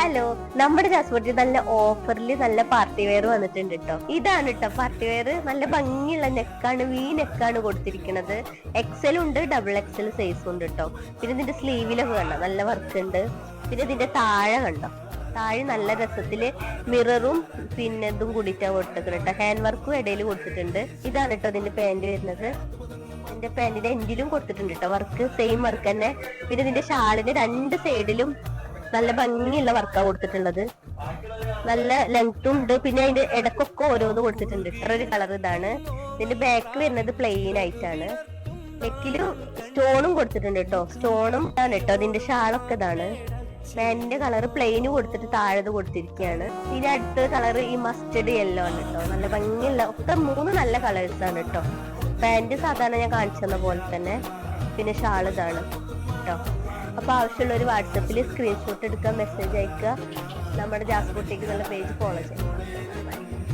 Hello, നമ്മുടെ ജാസ്പോർട്ടിൽ നല്ല ഓഫറിൽ നല്ല പാർട്ടി വെയർ വന്നിട്ടുണ്ട് കേട്ടോ. ഇതാണ് കേട്ടോ പാർട്ടി വെയർ. നല്ല ഭംഗിയുള്ള നെക്കാണ്, വി നെക്കാണ് കൊടുത്തിരിക്കുന്നത്. എക്സൽ ഉണ്ട്, ഡബിൾ എക്സൽ സൈസും ഉണ്ട് കേട്ടോ. പിന്നെ ഇതിന്റെ സ്ലീവിലൊക്കെ കണ്ടോ നല്ല വർക്ക് ഉണ്ട്. പിന്നെ ഇതിന്റെ താഴെ കണ്ടോ, താഴെ നല്ല രസത്തില് മിററും പിന്നെ ഇതും കൂടിയിട്ടാണ് കൊടുത്തിട്ടുണ്ട് കേട്ടോ. ഹാൻഡ് വർക്കും ഇടയിൽ കൊടുത്തിട്ടുണ്ട്. ഇതാണ് കേട്ടോ ഇതിന്റെ പാന്റ് വരുന്നത്. ഇതിന്റെ പാന്റിന്റെ എൻഡിലും കൊടുത്തിട്ടുണ്ട് കേട്ടോ വർക്ക്, സെയിം വർക്ക് തന്നെ. പിന്നെ ഇതിന്റെ ഷാളിന്റെ രണ്ട് സൈഡിലും നല്ല ഭംഗിയുള്ള വർക്കാണ് കൊടുത്തിട്ടുള്ളത്. നല്ല ലെങ്ത്തും ഉണ്ട്. പിന്നെ അതിന്റെ ഇടക്കൊക്കെ ഓരോന്ന് കൊടുത്തിട്ടുണ്ട്. ഇത്ര ഒരു കളർ ഇതാണ്. ഇതിന്റെ ബാക്ക് വരുന്നത് പ്ലെയിൻ ആയിട്ടാണ്. നെക്കിലും സ്റ്റോണും കൊടുത്തിട്ടുണ്ട് കേട്ടോ. സ്റ്റോണും ആണ് കേട്ടോ. അതിന്റെ ഷാളൊക്കെ ഇതാണ്. പാന്റിന്റെ കളർ പ്ലെയിന് കൊടുത്തിട്ട് താഴെ കൊടുത്തിരിക്കുകയാണ്. ഇതിന്റെ അടുത്ത കളർ ഈ മസ്റ്റർഡ് യെല്ലോ ആണ് കേട്ടോ. നല്ല ഭംഗിയുള്ള ഒക്കെ മൂന്ന് നല്ല കളേഴ്സ് ആണ് കേട്ടോ. പാന്റ് സാധാരണ ഞാൻ കാണിച്ചു തന്ന പോലെ തന്നെ. പിന്നെ ഷാൾ ഇതാണ് കേട്ടോ. അപ്പൊ ആവശ്യമുള്ളൊരു വാട്സപ്പിൽ സ്ക്രീൻഷോട്ട് എടുക്കുക, മെസ്സേജ് അയക്കുക. നമ്മുടെ ജാസ്പോർട്ടേക്ക് എന്നുള്ള പേജ് ഫോളോ ചെയ്യാം.